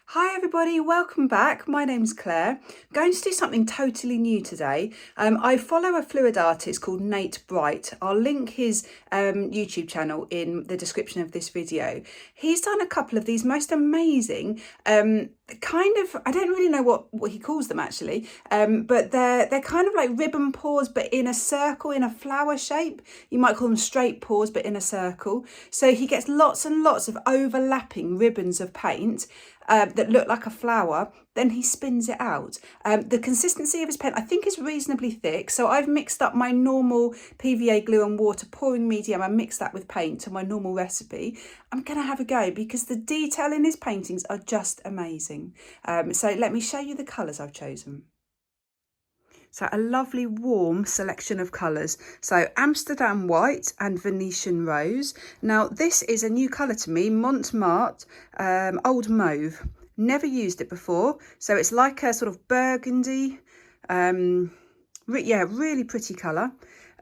Hi everybody, welcome back. My name's Claire. I'm going to do something totally new today. I follow a fluid artist called Nate Bright. I'll link his YouTube channel in the description of this video. He's done a couple of these most amazing I don't really know what he calls them actually, but they're kind of like ribbon paws but in a circle, in a flower shape. You might call them straight paws but in a circle. So he gets lots and lots of overlapping ribbons of paint that look like a flower, then he spins it out. The consistency of his pen I think is reasonably thick, so I've mixed up my normal PVA glue and water pouring medium. I mixed that with paint to my normal recipe. I'm going to have a go because the detail in his paintings are just amazing. So let me show you the colours I've chosen. So a lovely warm selection of colours. So Amsterdam White and Venetian Rose. Now this is a new colour to me, Montmartre Old Mauve. Never used it before. So it's like a sort of burgundy, yeah, really pretty colour.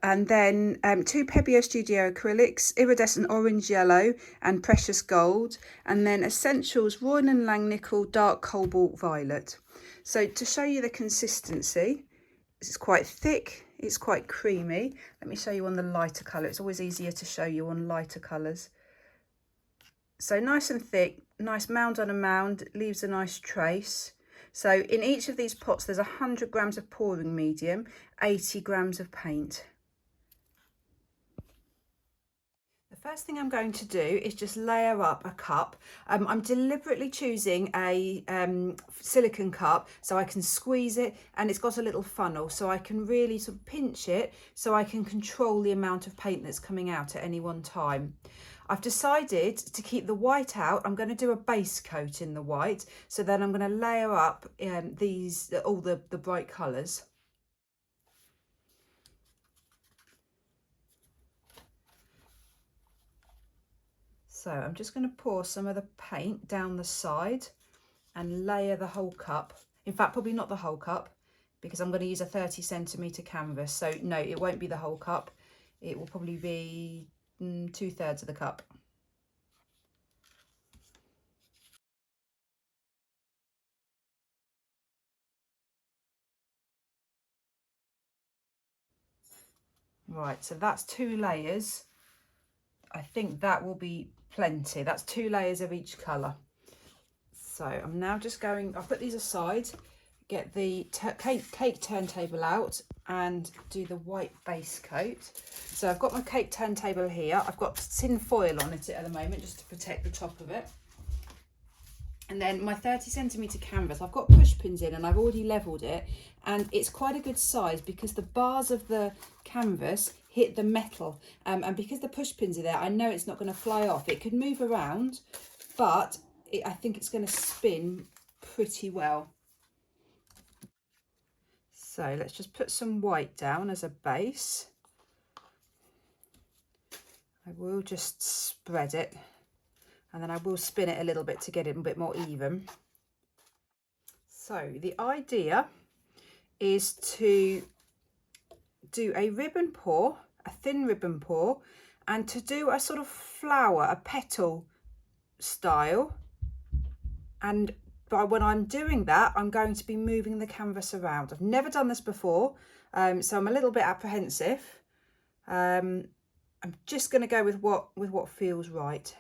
And then two Pebeo Studio acrylics, iridescent orange yellow and precious gold. And then Essentials Royal and Langnickel dark cobalt violet. So to show you the consistency, it's quite thick, it's quite creamy. Let me show you on the lighter colour. It's always easier to show you on lighter colours. So nice and thick, nice mound on a mound, leaves a nice trace. So in each of these pots, there's 100 grams of pouring medium, 80 grams of paint. The first thing I'm going to do is just layer up a cup. I'm deliberately choosing a silicone cup so I can squeeze it, and it's got a little funnel so I can really sort of pinch it so I can control the amount of paint that's coming out at any one time. I've decided to keep the white out. I'm going to do a base coat in the white, so then I'm going to layer up all the bright colours. So I'm just going to pour some of the paint down the side and layer the whole cup. In fact, probably not the whole cup, because I'm going to use a 30cm canvas. So no, it won't be the whole cup. It will probably be 2/3 of the cup. Right, so that's 2 layers. I think that will be plenty. That's 2 layers of each colour. So I'm now just going, I'll put these aside, get the cake turntable out and do the white base coat. So I've got my cake turntable here. I've got tin foil on it at the moment just to protect the top of it. And then my 30cm canvas, I've got push pins in and I've already levelled it, and it's quite a good size because the bars of the canvas hit the metal, and because the push pins are there, I know it's not going to fly off. It could move around, but I think it's going to spin pretty well. So let's just put some white down as a base. I will just spread it, and then I will spin it a little bit to get it a bit more even. So the idea is to do a ribbon pour, a thin ribbon pour, and to do a sort of flower, a petal style. And when I'm doing that, I'm going to be moving the canvas around. I've never done this before, so I'm a little bit apprehensive. I'm just going to go with what feels right.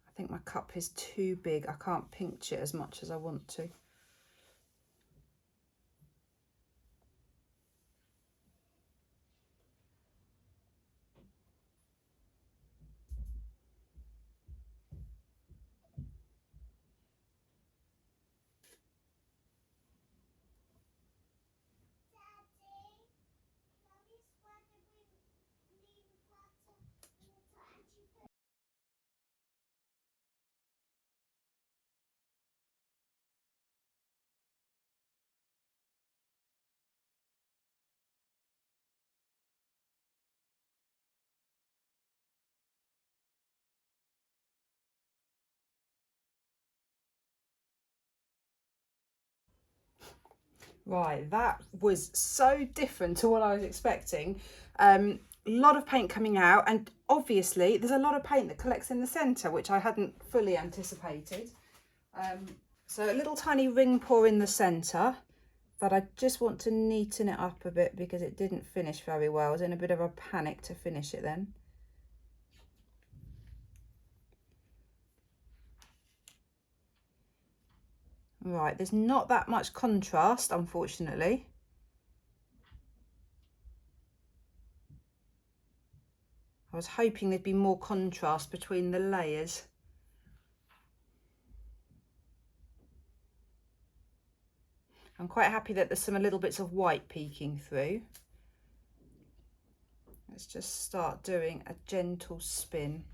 I think my cup is too big. I can't pinch it as much as I want to. Right, that was so different to what I was expecting. a lot of paint coming out, and obviously there's a lot of paint that collects in the centre, which I hadn't fully anticipated. So a little tiny ring pour in the centre, but I just want to neaten it up a bit because it didn't finish very well. I was in a bit of a panic to finish it then. Right, there's not that much contrast, unfortunately. I was hoping there'd be more contrast between the layers. I'm quite happy that there's some little bits of white peeking through. Let's just start doing a gentle spin.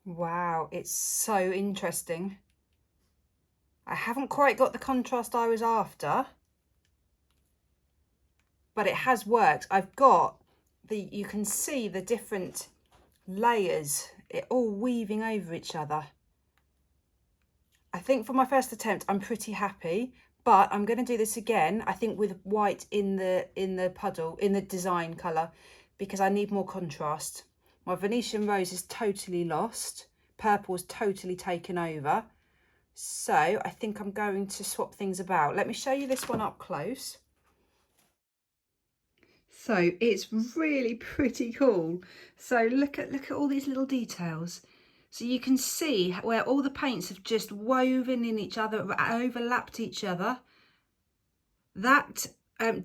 Wow, it's so interesting. I haven't quite got the contrast I was after, but it has worked. I've got you can see the different layers, it all weaving over each other. I think for my first attempt, I'm pretty happy, but I'm going to do this again, I think with white in the puddle, in the design colour, because I need more contrast. My Venetian rose is totally lost. Purple's totally taken over. So I think I'm going to swap things about. Let me show you this one up close. So it's really pretty cool. So look at all these little details. So you can see where all the paints have just woven in each other, overlapped each other. That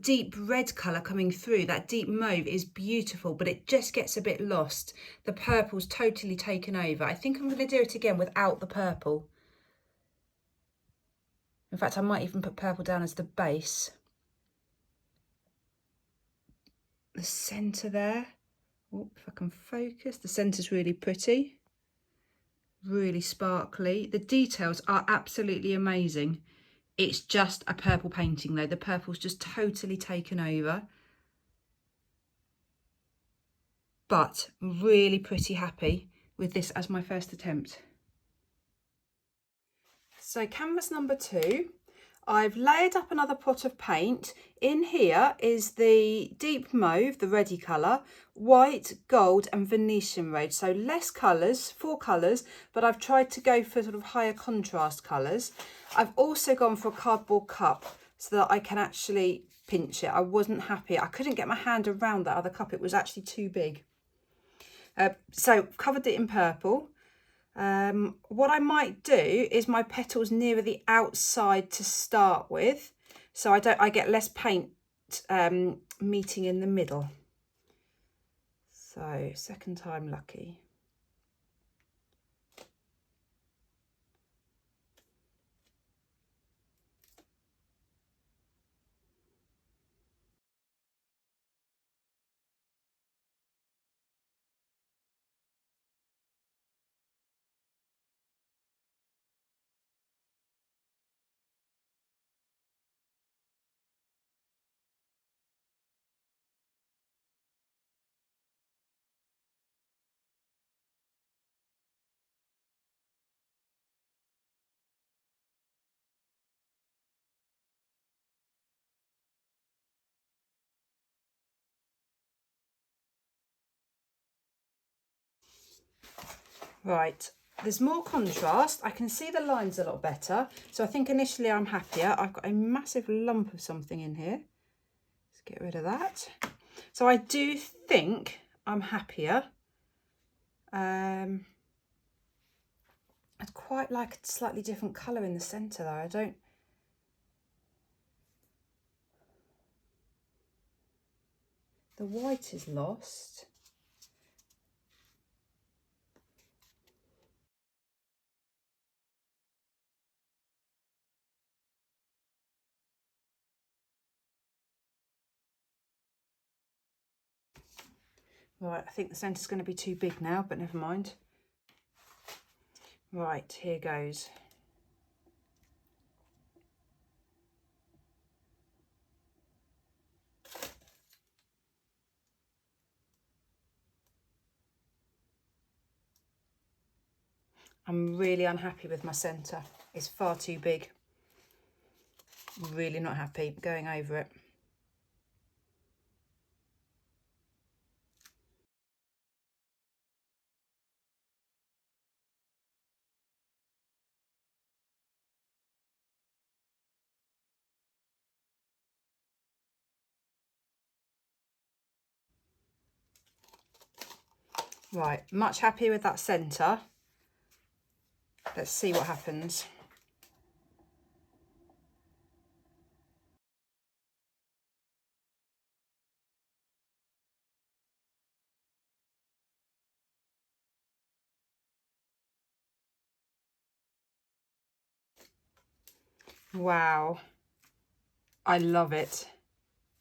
deep red colour coming through, that deep mauve, is beautiful, but it just gets a bit lost. The purple's totally taken over. I think I'm going to do it again without the purple. In fact, I might even put purple down as the base. The centre there. Oh, if I can focus, the centre's really pretty, really sparkly. The details are absolutely amazing. It's just a purple painting though. The purple's just totally taken over. But really pretty happy with this as my first attempt. So canvas number 2. I've layered up another pot of paint. In here is the deep mauve, the reddy colour, white, gold and Venetian red. So less colours, 4 colours, but I've tried to go for sort of higher contrast colours. I've also gone for a cardboard cup so that I can actually pinch it. I wasn't happy. I couldn't get my hand around that other cup. It was actually too big. So covered it in purple. What I might do is my petals nearer the outside to start with, so I get less paint meeting in the middle. So second time lucky. Right, there's more contrast. I can see the lines a lot better. So I think initially I'm happier. I've got a massive lump of something in here. Let's get rid of that. So I do think I'm happier. I'd quite like a slightly different colour in the centre though. I don't... The white is lost. Right, I think the centre's going to be too big now, but never mind. Right, here goes. I'm really unhappy with my centre. It's far too big. Really not happy going over it. Right, much happier with that centre. Let's see what happens. Wow, I love it.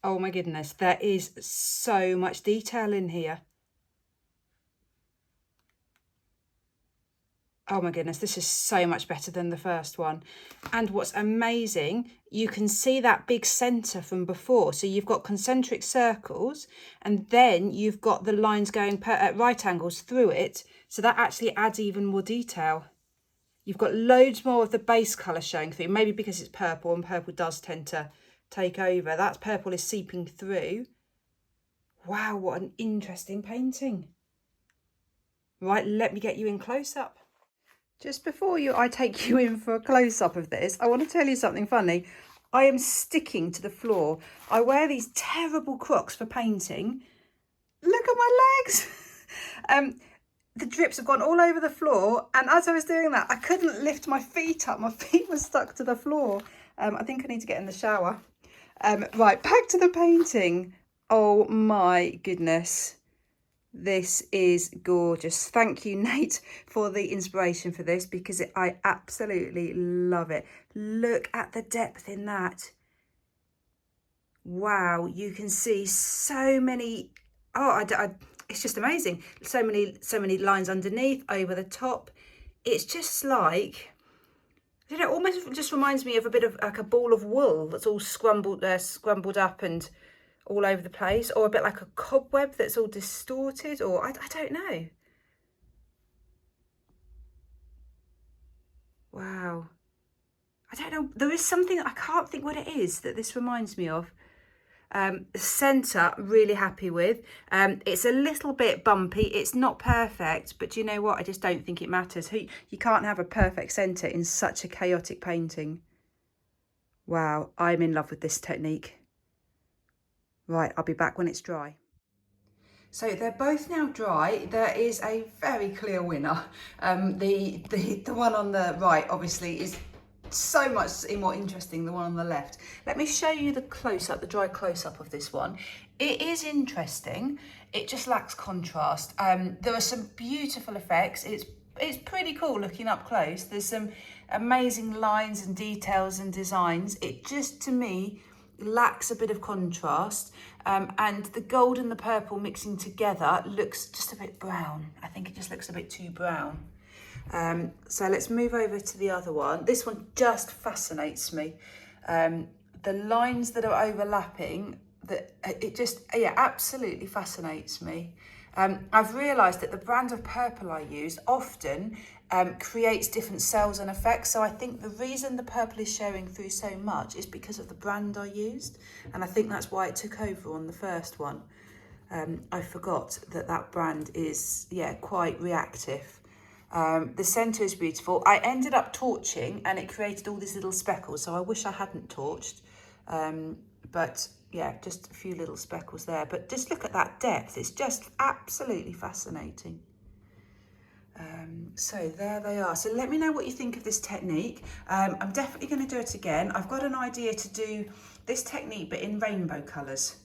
Oh my goodness, there is so much detail in here. Oh my goodness, this is so much better than the first one. And what's amazing, you can see that big centre from before. So you've got concentric circles and then you've got the lines going at right angles through it. So that actually adds even more detail. You've got loads more of the base colour showing through, maybe because it's purple and purple does tend to take over. That purple is seeping through. Wow, what an interesting painting. Right, let me get you in close up. Just before I take you in for a close-up of this, I want to tell you something funny. I am sticking to the floor. I wear these terrible Crocs for painting. Look at my legs. The drips have gone all over the floor, and as I was doing that, I couldn't lift my feet up. My feet were stuck to the floor. I think I need to get in the shower. Right, back to the painting. Oh my goodness. This is gorgeous. Thank you, Nate, for the inspiration for this, because I absolutely love it. Look at the depth in that. Wow, you can see so many. Oh, it's just amazing. So many lines underneath, over the top. It's just like, you know, almost just reminds me of a bit of like a ball of wool that's all scrumbled up and all over the place, or a bit like a cobweb that's all distorted, or I don't know. Wow. I don't know. There is something, I can't think what it is that this reminds me of. The centre, really happy with. It's a little bit bumpy. It's not perfect, but you know what? I just don't think it matters. You can't have a perfect centre in such a chaotic painting. Wow, I'm in love with this technique. Right, I'll be back when it's dry. So they're both now dry. There is a very clear winner. The one on the right obviously is so much more interesting, the one on the left. Let me show you the close-up, the dry close-up of this one. It is interesting. It just lacks contrast. There are some beautiful effects. It's pretty cool looking up close. There's some amazing lines and details and designs. It just, to me, lacks a bit of contrast, and the gold and the purple mixing together looks just a bit brown. I think it just looks a bit too brown. So let's move over to the other one. This one just fascinates me. The lines that are overlapping, it just, yeah, absolutely fascinates me. I've realised that the brand of purple I use often creates different cells and effects. So I think the reason the purple is showing through so much is because of the brand I used. And I think that's why it took over on the first one. I forgot that brand is, yeah, quite reactive. The centre is beautiful. I ended up torching and it created all these little speckles. So I wish I hadn't torched. But yeah, just a few little speckles there. But just look at that depth. It's just absolutely fascinating. So there they are. So let me know what you think of this technique. I'm definitely going to do it again. I've got an idea to do this technique, but in rainbow colours.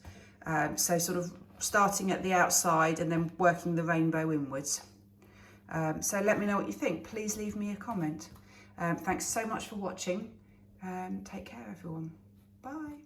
So sort of starting at the outside and then working the rainbow inwards. So let me know what you think. Please leave me a comment. Thanks so much for watching. Take care, everyone. Bye.